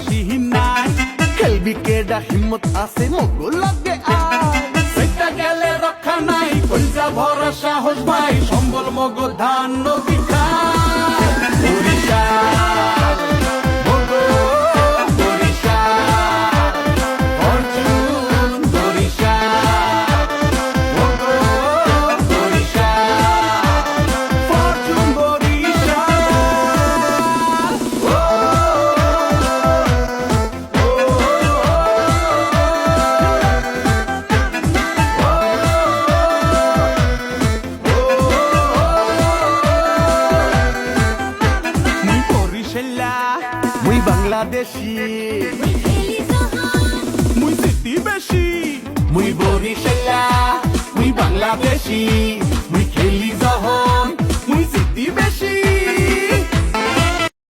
বাসি নাই খেলবি কেডা হিম্মত আছে মগো লাগে আয় সেটা গেলে রক্ষা নাই কইজা ভরা সাহস ভাই সম্বল মগো ধান নদী খায় বরিশাল মগো বরিশাল ফরচুন বরিশাল মগো বরিশাল ফরচুন বরিশাল মুই বাংলাদেশী মুই সিটি বেশি মুই বরিশালা মুই বাংলাদেশী মুই খেলি যখন মুই সিটি বেশি